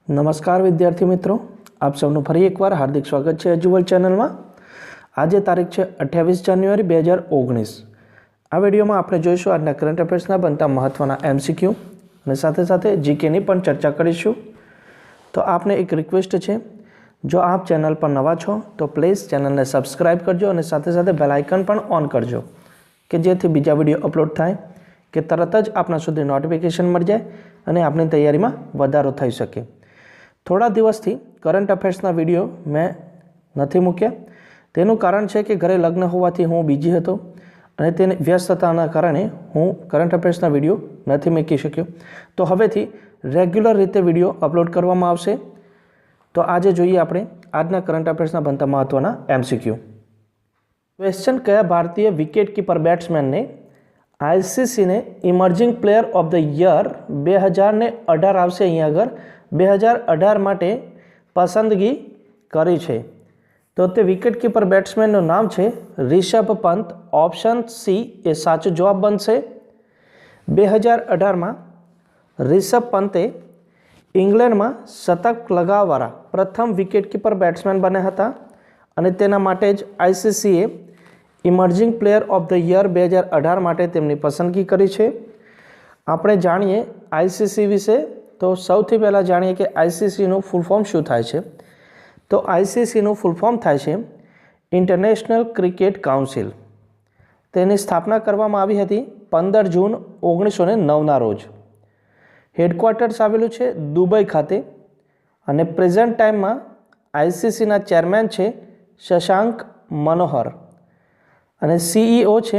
नमस्कार विद्यार्थी मित्रों, आप सबનું ફરી એકવાર હાર્દિક સ્વાગત છે એજ્યુવલ ચેનલમાં। આજે તારીખ છે 28 જાન્યુઆરી 2019। આ વિડીયોમાં આપણે જોઈશું આજના કરંટ અફેર્સના બનતા મહત્વના એમસીક્યુ અને સાથે સાથે જીકેની પણ ચર્ચા કરીશું। તો આપને એક રિક્વેસ્ટ છે, જો આપ ચેનલ પર નવા છો તો પ્લીઝ ચેનલને સબસ્ક્રાઇબ કરજો અને સાથે સાથે બેલ આઇકન પણ ઓન કરજો કે જેથી બીજા વિડીયો અપલોડ થાય કે તરત જ આપના સુધી નોટિફિકેશન મળી જાય અને આપની તૈયારીમાં વધારો થઈ શકે। થોડા દિવસથી કરંટ અફેર્સના વિડીયો મેં નથી મૂક્યા। તેનું કારણ છે કે ઘરે લગ્ન હોવાથી હું બીજી હતો અને તેની વ્યસ્તતાના કારણે હું કરંટ અફેર્સના વિડીયો નથી મૂકી શક્યો। તો હવેથી રેગ્યુલર રીતે વિડીયો અપલોડ કરવામાં આવશે। તો આજે જોઈએ આપણે આજના કરંટ અફેર્સના બનતા મહત્વના એમસીક્યુ। ક્વેશ્ચન, કયા ભારતીય વિકેટ કીપર બેટ્સમેનને આઈસીસીને emerging player of the year 2018 આવશે અહીં આગળ 2018 માટે પસંદગી કરી છે? તો તે વિકેટકીપર બેટ્સમેનનું નામ છે રિષભ પંત। ઓપ્શન સી એ સાચો જવાબ બનશે। 2018માં રિષભ પંતે ઇંગ્લેન્ડમાં શતક લગાવવાળા પ્રથમ વિકેટકીપર બેટ્સમેન બન્યા હતા અને તેના માટે જ આઈસીસીએ emerging player of the year 2018 માટે તેમની પસંદગી કરી છે। આપણે જાણીએ આઈસીસી વિશે, તો સૌથી પહેલાં જાણીએ કે આઈસીસીનું ફૂલ ફોર્મ શું થાય છે। તો આઈસીસીનું ફૂલ ફોર્મ થાય છે ઇન્ટરનેશનલ ક્રિકેટ કાઉન્સિલ। તેની સ્થાપના કરવામાં આવી હતી 15 જૂન 1909ના રોજ। હેડક્વાર્ટર્સ આવેલું છે દુબઈ ખાતે અને પ્રેઝન્ટ ટાઈમમાં આઈસીસીના ચેરમેન છે શશાંક મનોહર અને સીઈઓ છે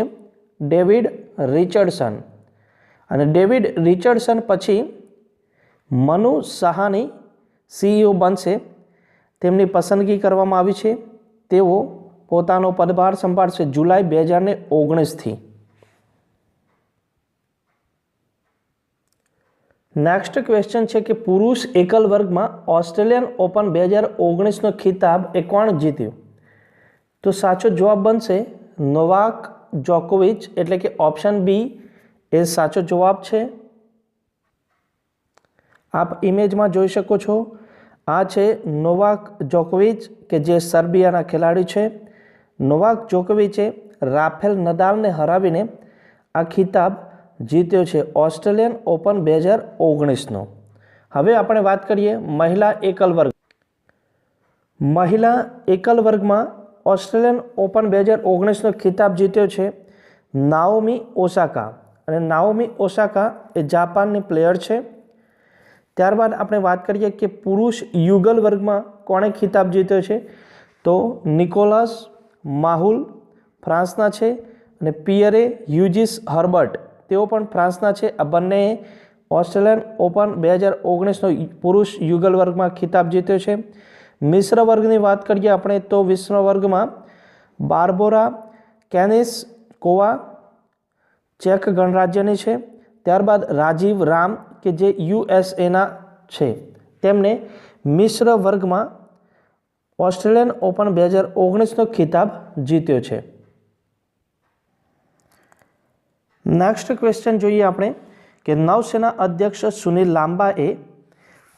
ડેવિડ રિચર્ડસન। અને ડેવિડ રિચર્ડસન પછી મનુ સાહાની સીઈઓ બનશે। તેમની પસંદગી કરવામાં આવી છે। તેઓ પોતાનો પદભાર સંભાળશે જુલાઈ 2019થી। નેક્સ્ટ ક્વેશ્ચન છે કે પુરુષ એકલ વર્ગમાં ઓસ્ટ્રેલિયન ઓપન 2019નો ખિતાબ એ કોણ જીત્યું? તો સાચો જવાબ બનશે નોવાક જોકોવિચ, એટલે કે ઓપ્શન બી એ સાચો જવાબ છે। આપ ઇમેજમાં જોઈ શકો છો, આ છે નોવાક જોકોવિચ કે જે સર્બિયાના ખેલાડી છે। નોવાક જોકોવિચે રાફેલ નદાલને હરાવીને આ ખિતાબ જીત્યો છે ઓસ્ટ્રેલિયન ઓપન 2019નો। હવે આપણે વાત કરીએ મહિલા એકલ વર્ગ। મહિલા એકલ વર્ગમાં ઓસ્ટ્રેલિયન ઓપન 2019નો ખિતાબ જીત્યો છે નાઓમી ઓસાકા। અને નાઓમી ઓસાકા એ જાપાનની પ્લેયર છે। ત્યારબાદ આપણે વાત કરીએ કે પુરુષ યુગલ વર્ગમાં કોણે ખિતાબ જીત્યો છે? તો નિકોલસ માહુલ ફ્રાન્સના છે અને પિયરે હ્યુજીસ હર્બર્ટ તેઓ પણ ફ્રાન્સના છે। આ બંનેએ ઓસ્ટ્રેલિયન ઓપન 2019નો પુરુષ યુગલ વર્ગમાં ખિતાબ જીત્યો છે। મિશ્ર વર્ગની વાત કરીએ આપણે તો મિશ્ર વર્ગમાં બાર્બોરા કેનિસ્કોવા ચેક ગણરાજ્યની છે। ત્યારબાદ રાજીવ રામ કે જે યુએસએના છે, તેમને મિશ્ર વર્ગમાં ઓસ્ટ્રેલિયન ઓપન 2019નો ખિતાબ જીત્યો છે। નેક્સ્ટ ક્વેશ્ચન જોઈએ આપણે કે નૌસેના અધ્યક્ષ સુનિલ લાંબાએ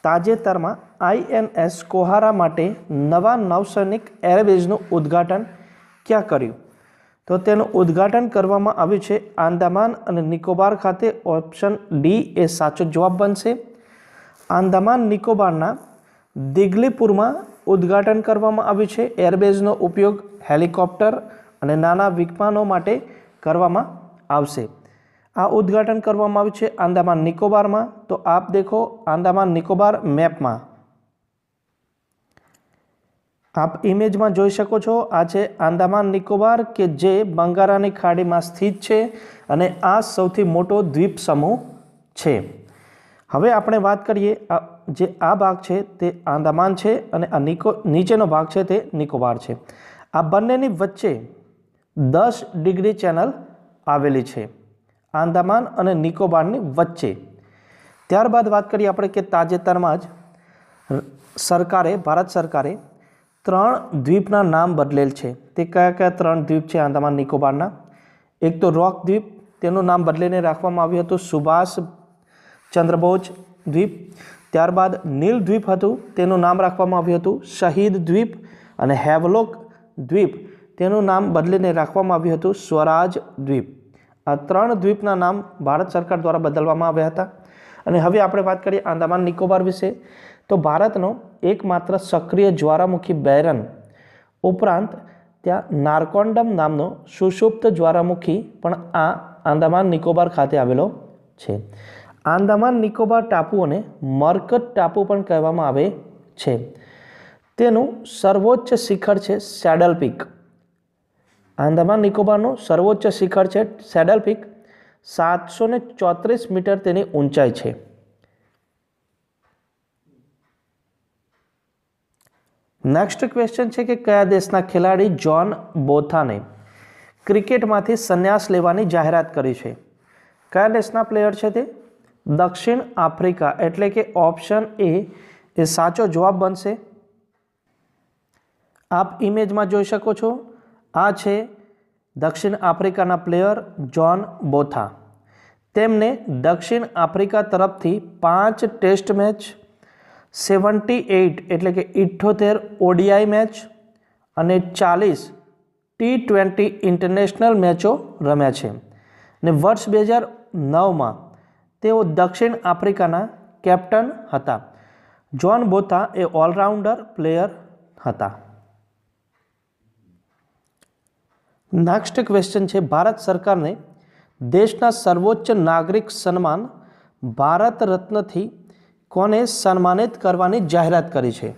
તાજેતરમાં આઈએનએસ કોહારા માટે નવા નૌસૈનિક એરબેઝનું ઉદ્ઘાટન ક્યાં કર્યું? તો તેનું ઉદ્ઘાટન કરવામાં આવ્યું છે આંદામાન અને નિકોબાર ખાતે। ઓપ્શન ડી એ સાચો જવાબ બનશે। આંદામાન નિકોબારના દિગલીપુરમાં ઉદ્ઘાટન કરવામાં આવ્યું છે। એરબેઝનો ઉપયોગ હેલિકોપ્ટર અને નાના વિમાનો માટે કરવામાં આવશે। આ ઉદ્ઘાટન કરવામાં આવ્યું છે આંદામાન નિકોબારમાં। તો આપ દેખો આંદામાન નિકોબાર મેપમાં, આપ ઇમેજમાં જોઈ શકો છો, આ છે આંદામાન નિકોબાર કે જે બંગાળાની ખાડીમાં સ્થિત છે અને આ સૌથી મોટો દ્વીપ સમૂહ છે। હવે આપણે વાત કરીએ જે આ ભાગ છે તે આંદામાન છે અને આ નીચેનો ભાગ છે તે નિકોબાર છે। આ બંનેની વચ્ચે 10 ડિગ્રી ચેનલ આવેલી છે આંદામાન અને નિકોબારની વચ્ચે। ત્યારબાદ વાત કરીએ આપણે કે તાજેતરમાં જ ભારત સરકારે 3 દ્વીપના નામ બદલેલ છે। તે કયા કયા 3 દ્વીપ છે આંદામાન નિકોબારના? એક તો રોક દ્વીપ, તેનું નામ બદલીને રાખવામાં આવ્યું હતું સુભાષ ચંદ્ર બોઝ દ્વીપ। ત્યારબાદ નીલ દ્વીપ હતું, તેનું નામ રાખવામાં આવ્યું હતું શહીદ દ્વીપ, અને હેવલોક દ્વીપ તેનું નામ બદલીને રાખવામાં આવ્યું હતું સ્વરાજ દ્વીપ. આ 3 દ્વીપના નામ ભારત સરકાર દ્વારા બદલવામાં આવ્યા હતા. અને હવે આપણે વાત કરીએ આંદામાન નિકોબાર વિશે. તો ભારતનો એકમાત્ર સક્રિય જ્વાળામુખી બેરન ઉપરાંત ત્યાં નારકોન્ડમ નામનો સુષુપ્ત જ્વાળામુખી પણ આ આંદામાન નિકોબાર ખાતે આવેલો છે. આંદામાન નિકોબાર ટાપુઓને મરકત ટાપુ પણ કહેવામાં આવે છે. તેનું સર્વોચ્ચ શિખર છે સેડલ પીક. આંદામાન નિકોબારનું સર્વોચ્ચ શિખર છે સેડલ પીક. 734 મીટર તેની ઊંચાઈ છે. નેક્સ્ટ ક્વેશ્ચન છે કે કયા દેશના ખેલાડી જ્હોન બોથાને ક્રિકેટમાંથી સંન્યાસ લેવાની જાહેરાત કરી છે? કયા દેશના પ્લેયર છે તે? દક્ષિણ આફ્રિકા, એટલે કે ઓપ્શન એ સાચો જવાબ બનશે. આપ ઇમેજમાં જોઈ શકો છો, આ છે દક્ષિણ આફ્રિકાના પ્લેયર જ્હોન બોથા. તેમને દક્ષિણ આફ્રિકા તરફથી 5 ટેસ્ટ મેચ, 78 એટલે કે 78 ઓડીઆઈ મેચ અને 40 T20 ઇન્ટરનેશનલ મેચો રમ્યા છે. ને વર્ષ 2009માં તેઓ દક્ષિણ આફ્રિકાના કેપ્ટન હતા. જ્હોન બોથા એ ઓલરાઉન્ડર પ્લેયર હતા. નેક્સ્ટ ક્વેશ્ચન છે ભારત સરકારને દેશના સર્વોચ્ચ નાગરિક સન્માન ભારત રત્નથી કોને સન્માનિત કરવાની જાહેરાત કરી છે?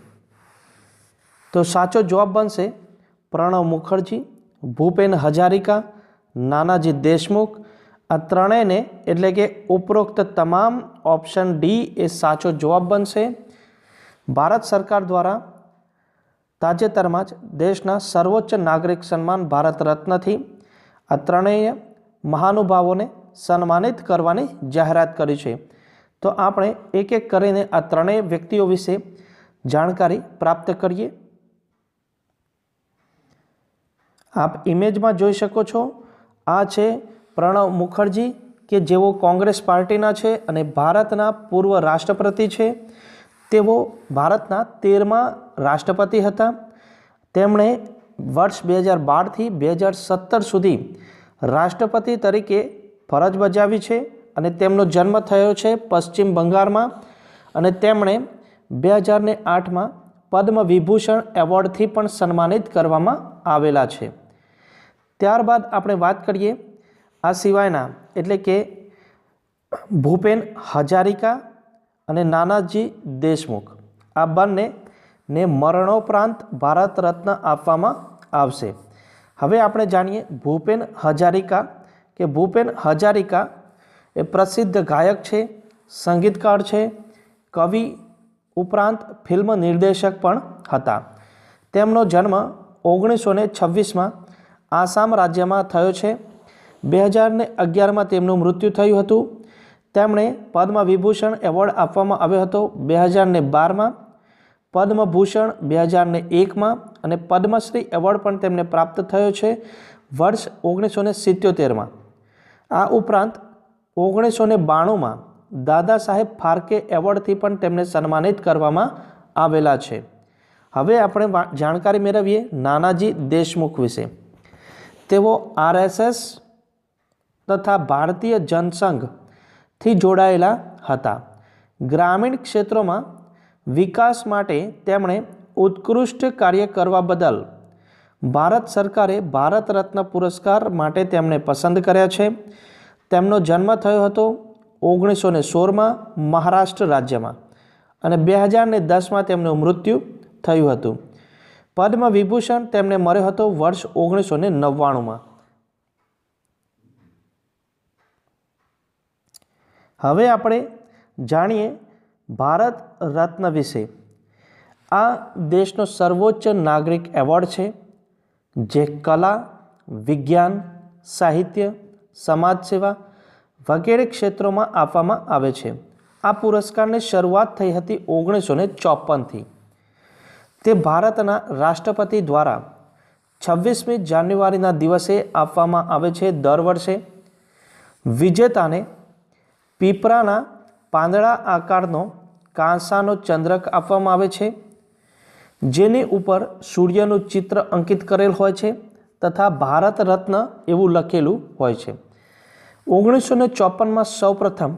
તો સાચો જવાબ બનશે પ્રણવ મુખર્જી, ભૂપેન હજારિકા, નાનાજી દેશમુખ. આ ત્રણેયને એટલે કે ઉપરોક્ત તમામ ઓપ્શન ડી એ સાચો જવાબ બનશે. ભારત સરકાર દ્વારા તાજેતરમાં જ દેશના સર્વોચ્ચ નાગરિક સન્માન ભારત રત્નથી આ ત્રણેય મહાનુભાવોને સન્માનિત કરવાની જાહેરાત કરી છે. તો આપણે એક એક કરીને આ ત્રણેય વ્યક્તિઓ વિશે જાણકારી પ્રાપ્ત કરીએ. આપ ઇમેજમાં જોઈ શકો છો, આ છે પ્રણવ મુખર્જી કે જેઓ કોંગ્રેસ પાર્ટીના છે અને ભારતના પૂર્વ રાષ્ટ્રપતિ છે. તેઓ ભારતના 13મા રાષ્ટ્રપતિ હતા. તેમણે વર્ષ 2012થી 2017 સુધી રાષ્ટ્રપતિ તરીકે ફરજ બજાવી છે અને તેમનો જન્મ થયો છે પશ્ચિમ બંગાળમાં અને તેમણે 2008માં પદ્મ વિભૂષણ એવોર્ડથી પણ સન્માનિત કરવામાં આવેલા છે. ત્યારબાદ આપણે વાત કરીએ આ સિવાયના, એટલે કે ભૂપેન હજારિકા અને નાનાજી દેશમુખ, આ બંનેને મરણોપરાંત ભારત રત્ન આપવામાં આવશે. હવે આપણે જાણીએ ભૂપેન હજારિકા કે ભૂપેન હજારિકા એ પ્રસિદ્ધ ગાયક છે, સંગીતકાર છે, કવિ ઉપરાંત ફિલ્મ નિર્દેશક પણ હતા. તેમનો જન્મ 1926માં આસામ રાજ્યમાં થયો છે. 2011માં તેમનું મૃત્યુ થયું હતું. તેમણે પદ્મ વિભૂષણ એવોર્ડ આપવામાં આવ્યો હતો 2012માં, પદ્મભૂષણ 2001માં અને પદ્મશ્રી એવોર્ડ પણ તેમને પ્રાપ્ત થયો છે વર્ષ 1977માં. આ ઉપરાંત 1992માં દાદા સાહેબ ફાલ્કે એવોર્ડથી પણ તેમને સન્માનિત કરવામાં આવેલા છે. હવે આપણે જાણકારી મેળવીએ નાનાજી દેશમુખ વિશે. તેઓ RSS તથા ભારતીય જનસંઘથી જોડાયેલા હતા. ગ્રામીણ ક્ષેત્રોમાં વિકાસ માટે તેમણે ઉત્કૃષ્ટ કાર્ય કરવા બદલ ભારત સરકારે ભારત રત્ન પુરસ્કાર માટે તેમને પસંદ કર્યા છે. તેમનો જન્મ થયો હતો 1916માં મહારાષ્ટ્ર રાજ્યમાં અને 2010માં તેમનું મૃત્યુ થયું હતું. પદ્મ વિભૂષણ તેમને મળ્યો હતો વર્ષ 1999માં. હવે આપણે જાણીએ ભારત રત્ન વિશે. આ દેશનો સર્વોચ્ચ નાગરિક એવોર્ડ છે જે કલા, વિજ્ઞાન, સાહિત્ય, સમાજ સેવા વગેરે ક્ષેત્રોમાં આપવામાં આવે છે. આ પુરસ્કારની શરૂઆત થઈ હતી 1954થી. તે ભારતના રાષ્ટ્રપતિ દ્વારા 26મી જાન્યુઆરીના દિવસે આપવામાં આવે છે દર વર્ષે. વિજેતાને પીપળાના પાંદડા આકારનો કાંસાનો ચંદ્રક આપવામાં આવે છે, જેની ઉપર સૂર્યનું ચિત્ર અંકિત કરેલ હોય છે તથા ભારત રત્ન એવું લખેલું હોય છે. 1954માં સૌપ્રથમ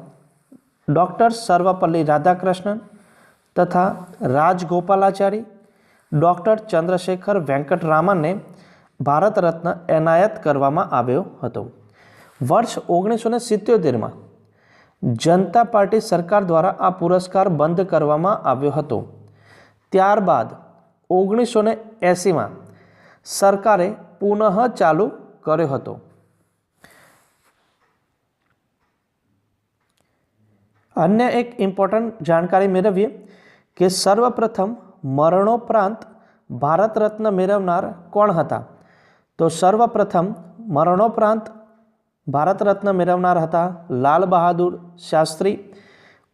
ડૉક્ટર સર્વપલ્લી રાધાકૃષ્ણન તથા રાજગોપાલાચારી, ડૉક્ટર ચંદ્રશેખર વેંકટરામનને ભારત રત્ન એનાયત કરવામાં આવ્યો હતો. વર્ષ 1977માં જનતા પાર્ટી સરકાર દ્વારા આ પુરસ્કાર બંધ કરવામાં આવ્યો હતો. ત્યારબાદ 1980માં સરકારે પુનઃ ચાલુ કર્યો હતો. અન્ય એક ઇમ્પોર્ટન્ટ જાણકારી મેળવીએ કે સર્વપ્રથમ મરણોપરાંત ભારત રત્ન મેળવનાર કોણ હતા? તો સર્વપ્રથમ મરણોપરાંત ભારત રત્ન મેળવનાર હતા લાલ બહાદુર શાસ્ત્રી.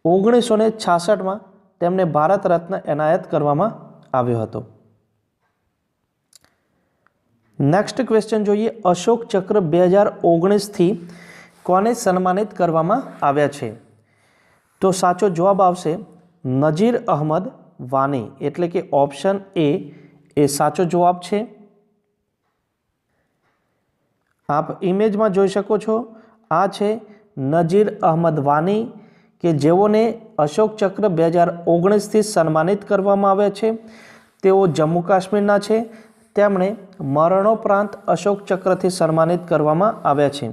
1966માં તેમને ભારત રત્ન એનાયત કરવામાં આવ્યો હતો. નેક્સ્ટ ક્વેશ્ચન જોઈએ. અશોક ચક્ર 2019થી કોને સન્માનિત કરવામાં આવ્યા છે? તો સાચો જવાબ આવશે નજીર અહમદ વાની, એટલે કે ઓપ્શન એ સાચો જવાબ છે. આપ ઇમેજમાં જોઈ શકો છો, આ છે નજીર અહમદ વાની કે જેઓને અશોક ચક્ર 2019થી સન્માનિત કરવામાં આવ્યા છે. તેઓ જમ્મુ કાશ્મીરના છે. તેમણે મરણોપરાંત અશોક ચક્રથી સન્માનિત કરવામાં આવ્યા છે.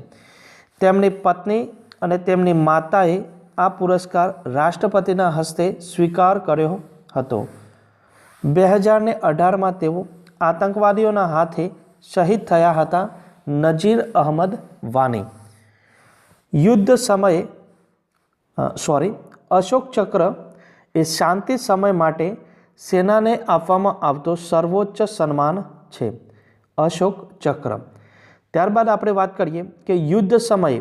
તેમની પત્ની અને તેમની માતાએ આ પુરસ્કાર રાષ્ટ્રપતિના હસ્તે સ્વીકાર કર્યો હતો. 2018માં તેઓ આતંકવાદીઓના હાથે શહીદ થયા હતા. નજીર અહમદ વાની. યુદ્ધ સમયે અશોક ચક્ર એ શાંતિ સમય માટે સેનાને આપવામાં આવતો સર્વોચ્ચ સન્માન છે, અશોક ચક્ર. ત્યારબાદ આપણે વાત કરીએ કે યુદ્ધ સમયે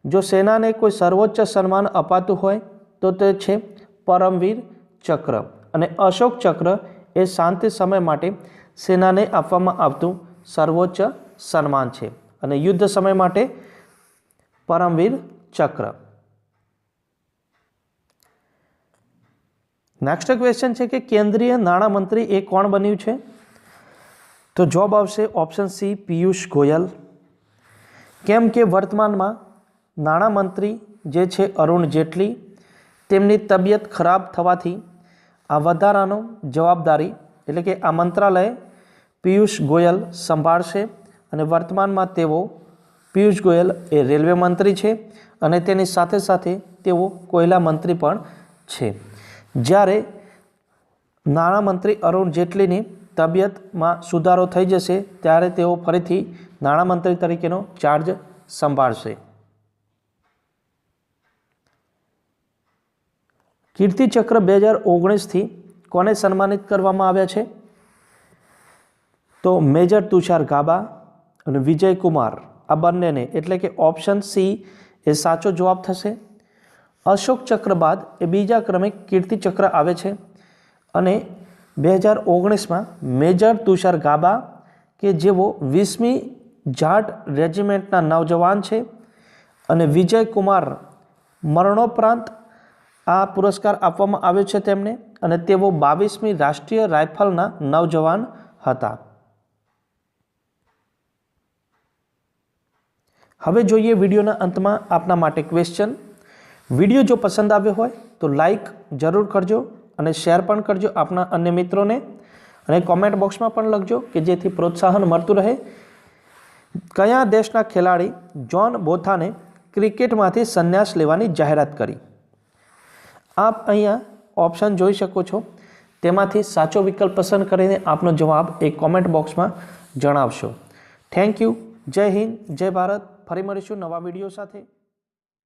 જો સેનાને કોઈ સર્વોચ્ચ સન્માન અપાતું હોય તો તે છે પરમવીર ચક્ર, અને અશોક ચક્ર એ શાંતિ સમય માટે સેનાને આપવામાં આવતું સર્વોચ્ચ સન્માન છે, અને યુદ્ધ સમય માટે પરમવીર ચક્ર. નેક્સ્ટ ક્વેશ્ચન છે કે કેન્દ્રીય નાણામંત્રી એ કોણ બન્યું છે? તો જવાબ આવશે ઓપ્શન સી પિયુષ ગોયલ. કેમ કે વર્તમાનમાં નાણામંત્રી જે છે અરુણ જેટલી, તેમની તબિયત ખરાબ થવાથી આ વધારાનો જવાબદારી એટલે કે આ મંત્રાલય પિયુષ ગોયલ સંભાળશે, અને વર્તમાનમાં તેઓ પિયુષ ગોયલ એ રેલવે મંત્રી છે અને તેની સાથે સાથે તેઓ કોયલા મંત્રી પણ છે. જ્યારે નાણામંત્રી અરુણ જેટલીની તબિયતમાં સુધારો થઈ જશે ત્યારે તેઓ ફરીથી નાણામંત્રી તરીકેનો ચાર્જ સંભાળશે. કીર્તિચક્ર 2019થી કોને સન્માનિત કરવામાં આવ્યા છે? તો મેજર તુષાર ગાબા અને વિજય કુમાર, આ બંનેને, એટલે કે ઓપ્શન સી એ સાચો જવાબ થશે. અશોક ચક્ર બાદ એ બીજા ક્રમે કીર્તિચક્ર આવે છે, અને 2019માં મેજર તુષાર ગાબા કે જેઓ 20મી જાટ રેજિમેન્ટના નવજવાન છે, અને વિજય કુમાર મરણોપરાંત આ પુરસ્કાર આપવામાં આવ્યો છે તેમને, અને તેઓ 22મી રાષ્ટ્રીય રાઇફલના નવજવાન હતા. હવે જોઈએ વિડીયોના અંતમાં આપના માટે ક્વેશ્ચન. વિડીયો જો પસંદ આવ્યો હોય તો લાઈક જરૂર કરજો અને શેર પણ કરજો આપના અન્ય મિત્રોને, અને કોમેન્ટ બોક્સમાં પણ લખજો કે જેથી પ્રોત્સાહન મળતું રહે. કયા દેશના ખેલાડી જોન બોથાને ક્રિકેટમાંથી સંન્યાસ લેવાની જાહેરાત કરી? આપ અહીંયા ઓપ્શન જોઈ શકો છો, તેમાંથી સાચો વિકલ્પ પસંદ કરીને આપનો જવાબ એક કોમેન્ટ બોક્સમાં જણાવશો. Thank you. જય હિન્દ, જય ભારત. ફરી મળીશું નવા વિડીયો સાથે.